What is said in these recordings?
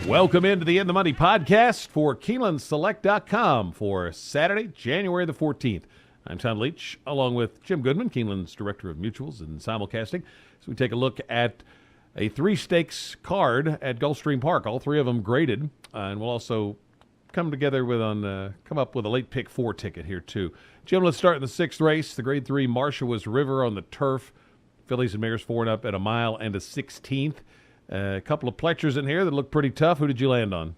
Welcome into the In the Money podcast for KeenelandSelect.com for Saturday, January the 14th. I'm Tom Leach, along with Jim Goodman, Keeneland's Director of Mutuals and Simulcasting. So we take a look at a 3-stakes card at Gulfstream Park, all 3 of them graded, and we'll also come up with a late pick 4 ticket here too. Jim, let's start in the 6th race. The grade 3 Marshall River on the turf. Fillies and mares 4 and up at a mile and a 16th. A couple of pletchers in here that look pretty tough. Who did you land on?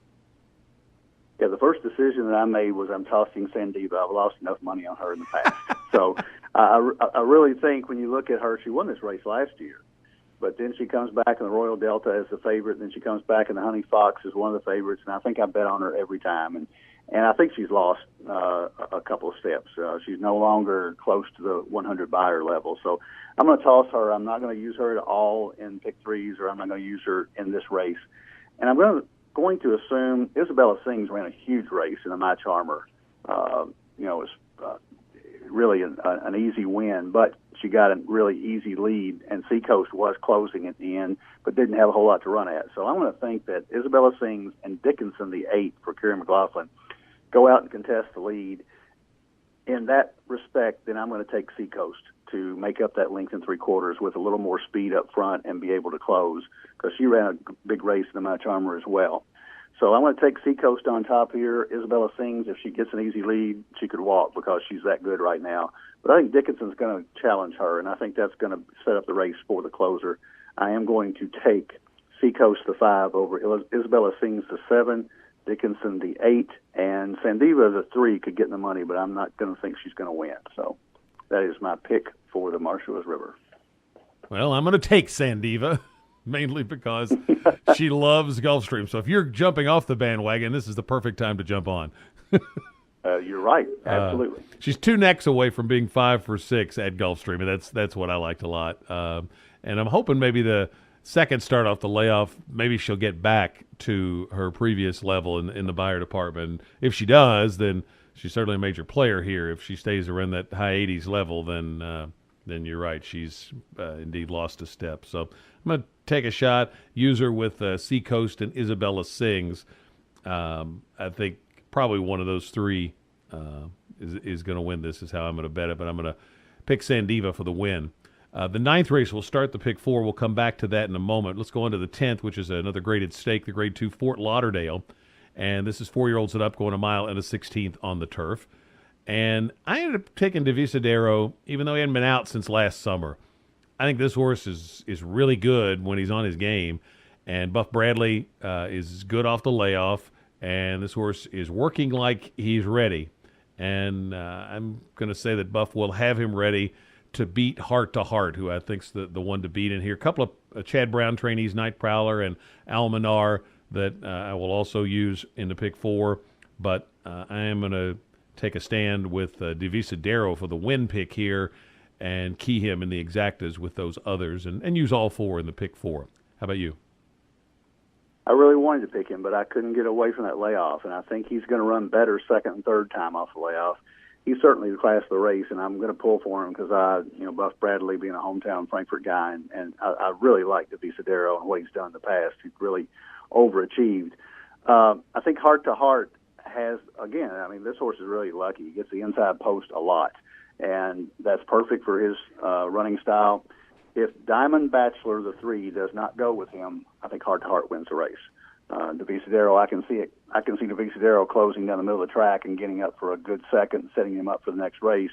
Yeah, the first decision that I made was I'm tossing Sandiva. I've lost enough money on her in the past. So I really think when you look at her, she won this race last year. But then she comes back in the Royal Delta as the favorite, and then she comes back in the Honey Fox as one of the favorites, and I think I bet on her every time. And I think she's lost a couple of steps. She's no longer close to the 100 buyer level. So I'm going to toss her. I'm not going to use her at all in pick 3s, or I'm not going to use her in this race. And I'm going to assume Isabella Sings ran a huge race in the My Charmer. It was really an easy win, but she got a really easy lead, and Seacoast was closing at the end, but didn't have a whole lot to run at. So I'm going to think that Isabella Sings and Dickinson, the 8 for Kerry McLaughlin, go out and contest the lead. In that respect, then I'm going to take Seacoast to make up that length and 3/4 with a little more speed up front and be able to close, because she ran a big race in the My Charmer as well. So I'm going to take Seacoast on top here. Isabella Sings, if she gets an easy lead, she could walk because she's that good right now. But I think Dickinson's going to challenge her, and I think that's going to set up the race for the closer. I am going to take Seacoast the 5 over Isabella Sings the 7, Dickinson the 8, and Sandiva the 3 could get in the money, but I'm not going to think she's going to win. So that is my pick for the Marshall River. Well, I'm going to take Sandiva, mainly because she loves Gulfstream. So if you're jumping off the bandwagon, this is the perfect time to jump on. You're right. Absolutely. She's 2 necks away from being 5 for 6 at Gulfstream, and that's what I liked a lot. And I'm hoping maybe the second start off the layoff, maybe she'll get back to her previous level in the buyer department. If she does, then she's certainly a major player here. If she stays around that high 80s level, then you're right. She's indeed lost a step. So I'm going to take a shot, use her with Seacoast and Isabella Sings. I think probably one of those 3 is going to win this, is how I'm going to bet it, but I'm going to pick Sandiva for the win. The 9th race will start the pick 4. We'll come back to that in a moment. Let's go on to the 10th, which is another graded stake, the grade 2 Fort Lauderdale. And this is 4-year-olds and up, going a mile and a 16th on the turf. And I ended up taking Divisadero, even though he hadn't been out since last summer. I think this horse is really good when he's on his game. And Buff Bradley is good off the layoff. And this horse is working like he's ready. And I'm going to say that Buff will have him ready to beat Heart to Heart, who I think's the one to beat in here. A couple of Chad Brown trainees, Night Prowler and Almanar, that I will also use in the pick 4. But I am going to take a stand with Divisadero for the win pick here and key him in the exactas with those others and use all 4 in the pick 4. How about you? I really wanted to pick him, but I couldn't get away from that layoff, and I think he's going to run better second and third time off the layoff. He's certainly the class of the race, and I'm going to pull for him because Buff Bradley being a hometown Frankfurt guy, and I really like Divisadero and what he's done in the past. He's really overachieved. I think Heart to Heart has, again, this horse is really lucky. He gets the inside post a lot, and that's perfect for his running style. If Diamond Bachelor, the 3, does not go with him, I think Heart to Heart wins the race. Divisadero, I can see it. I can see Divisadero closing down the middle of the track and getting up for a good second, setting him up for the next race.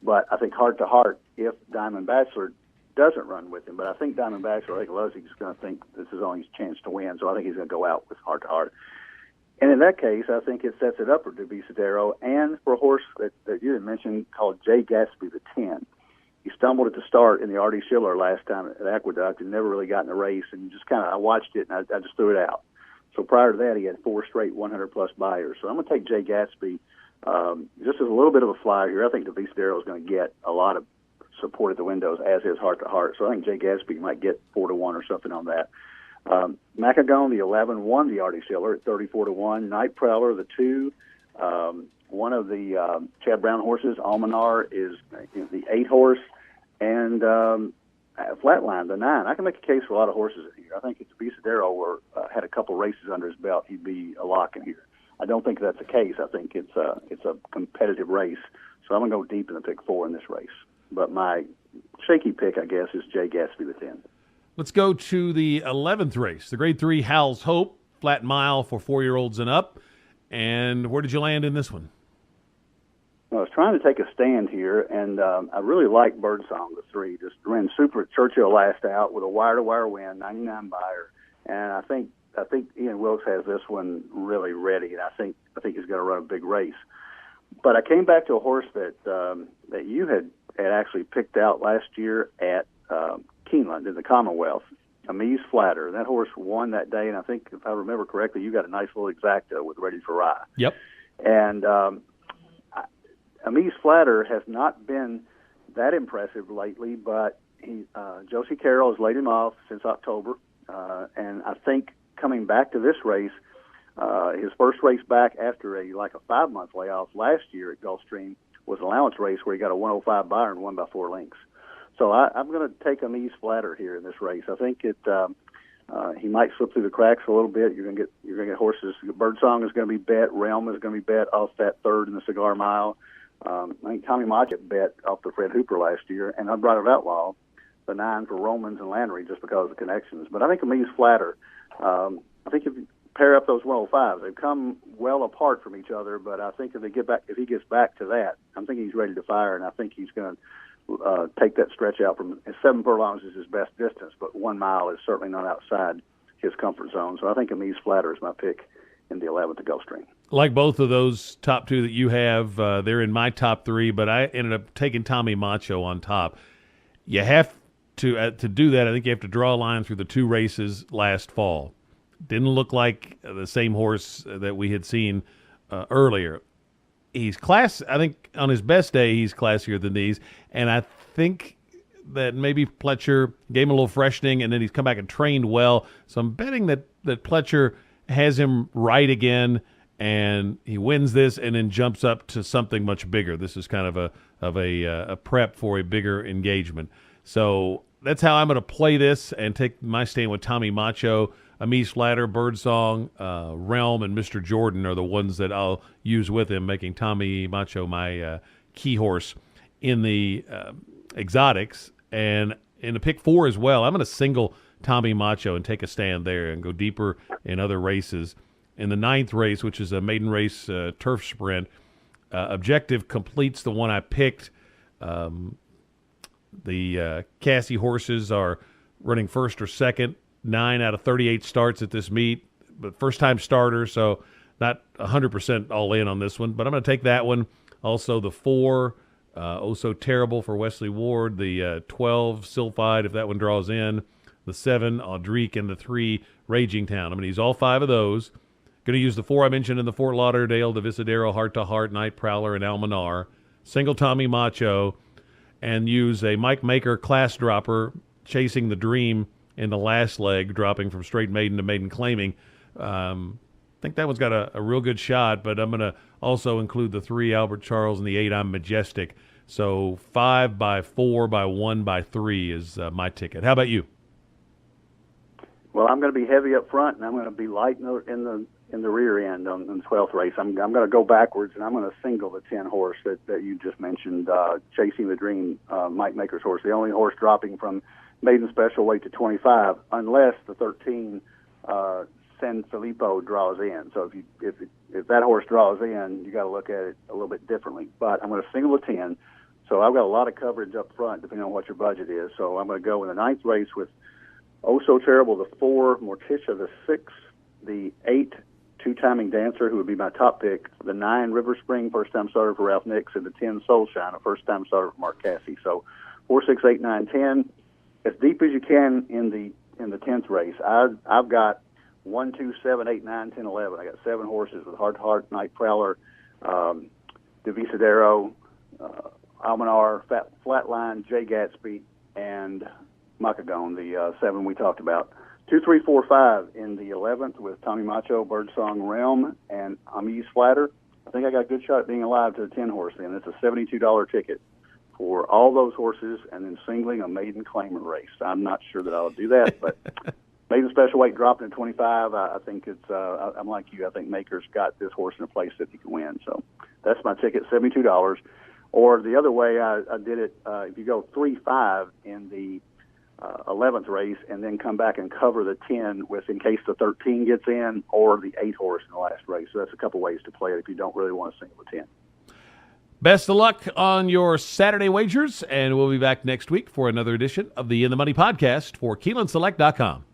But I think Heart to Heart, if Diamond Bachelor doesn't run with him, but I think Diamond Bachelor, I think Luzzig's going to think this is only his chance to win, so I think he's going to go out with Heart to Heart. And in that case, I think it sets it up for Divisadero and for a horse that you had mentioned called Jay Gatsby, the 10. He stumbled at the start in the R.D. Schiller last time at Aqueduct and never really got in the race, and just I watched it and I just threw it out. So prior to that, he had 4 straight 100-plus buyers. So I'm going to take Jay Gatsby just as a little bit of a flyer here. I think Divisadero is going to get a lot of support at the windows, as is Heart to Heart. So I think Jay Gatsby might get 4-1 or something on that. Macagon, the 11, won the R.D. Schiller at 34-1. Night Prowler, the 2, one of the Chad Brown horses. Almanar is the 8 horse. And Flatline, the 9. I can make a case for a lot of horses in here. I think if Visadero had a couple races under his belt, he'd be a lock in here. I don't think that's the case. I think it's a competitive race. So I'm going to go deep in the pick 4 in this race. But my shaky pick, I guess, is Jay Gatsby the 10. Let's go to the 11th race, the Grade 3 Howell's Hope, flat mile for 4-year-olds and up. And where did you land in this one? I was trying to take a stand here, and I really like Birdsong, the 3. Just ran super at Churchill last out with a wire-to-wire win, 99 buyer. And I think Ian Wilkes has this one really ready, and I think he's going to run a big race. But I came back to a horse that you had actually picked out last year at Keeneland in the Commonwealth, Amise Flatter. That horse won that day, and I think, if I remember correctly, you got a nice little exacta with Ready for Rye. Yep. And Amise Flatter has not been that impressive lately, but Josie Carroll has laid him off since October, and I think coming back to this race, his first race back after a 5-month layoff last year at Gulfstream was an allowance race where he got a 105 buyer and won by 4 lengths. So I'm going to take Amise Flatter here in this race. I think he might slip through the cracks a little bit. You're going to get horses. Birdsong is going to be bet. Realm is going to be bet off that 3rd in the Cigar Mile. I think Tommy Modget bet off the Fred Hooper last year, and Unbridled Outlaw, the 9 for Romans and Landry, just because of the connections. But I think Amise Flatter, I think if you pair up those 105s, they've come well apart from each other, but I think if he gets back to that, I'm thinking he's ready to fire, and I think he's going to take that stretch out from 7 furlongs is his best distance, but 1 mile is certainly not outside his comfort zone. So I think Amise Flatter is my pick in the 11th at Gulfstream. Like both of those top 2 that you have, they're in my top 3, but I ended up taking Tommy Macho on top. You have to do that. I think you have to draw a line through the 2 races last fall. Didn't look like the same horse that we had seen earlier. He's I think on his best day, he's classier than these. And I think that maybe Pletcher gave him a little freshening, and then he's come back and trained well. So I'm betting that Pletcher has him right again, and he wins this and then jumps up to something much bigger. This is kind of a prep for a bigger engagement. So that's how I'm going to play this and take my stand with Tommy Macho. Amise Flatter, Birdsong, Realm, and Mr. Jordan are the ones that I'll use with him, making Tommy Macho my key horse in the exotics. And in the pick 4 as well, I'm going to single Tommy Macho and take a stand there and go deeper in other races. In the 9th race, which is a maiden race turf sprint, Objective completes the one I picked. The Cassie horses are running first or second. 9 out of 38 starts at this meet, but first-time starter, so not 100% all in on this one. But I'm going to take that one. Also, the 4, Oh So Terrible for Wesley Ward. The 12, Sylphide, if that one draws in. The 7, Audric, and the 3, Raging Town. I'm going to use all 5 of those. Going to use the 4 I mentioned in the Fort Lauderdale, the Visadero, Heart to Heart, Night Prowler, and Almanar. Single Tommy Macho, and use a Mike Maker class dropper, Chasing the Dream, in the last leg, dropping from straight maiden to maiden claiming. I think that one's got a real good shot, but I'm going to also include the 3, Albert Charles, and the 8, I'm Majestic. So 5 by 4 by 1 by 3 is my ticket. How about you? Well, I'm going to be heavy up front, and I'm going to be light in the rear end on the 12th race. I'm going to go backwards, and I'm going to single the 10 horse that you just mentioned, Chasing the Dream, Mike Maker's horse, the only horse dropping from maiden special weight to 25, unless the 13 San Filippo draws in. So if that horse draws in, you got to look at it a little bit differently. But I'm going to single the 10. So I've got a lot of coverage up front, depending on what your budget is. So I'm going to go in the 9th race with Oh So Terrible, the 4, Morticia, the 6, the 8, Two Timing Dancer, who would be my top pick, the 9, River Spring, first-time starter for Ralph Nix, and the 10, Soulshine, a first-time starter for Mark Cassie. So 4, 6, 8, 9, 10. As deep as you can in the 10th race. I've got 1, 2, 7, 8, 9, 10, 11. I got 7 horses with Heart to Heart, Night Prowler, Devisadero, Almanar, Flatline, Jay Gatsby, and Macagone, the 7 we talked about. 2, 3, 4, 5 in the 11th with Tommy Macho, Birdsong, Realm, and Amise Flatter. I think I got a good shot at being alive to the 10 horse then. It's a $72 ticket for all those horses and then singling a maiden claimer race. I'm not sure that I'll do that, but maiden special weight dropping to 25, I think it's, I'm like you, I think Maker's got this horse in a place that he can win. So that's my ticket, $72. Or the other way I did it, if you go 3-5 in the 11th race and then come back and cover the 10 with in case the 13 gets in, or the 8 horse in the last race. So that's a couple ways to play it if you don't really want to single the 10. Best of luck on your Saturday wagers, and we'll be back next week for another edition of the In the Money podcast for KeenelandSelect.com.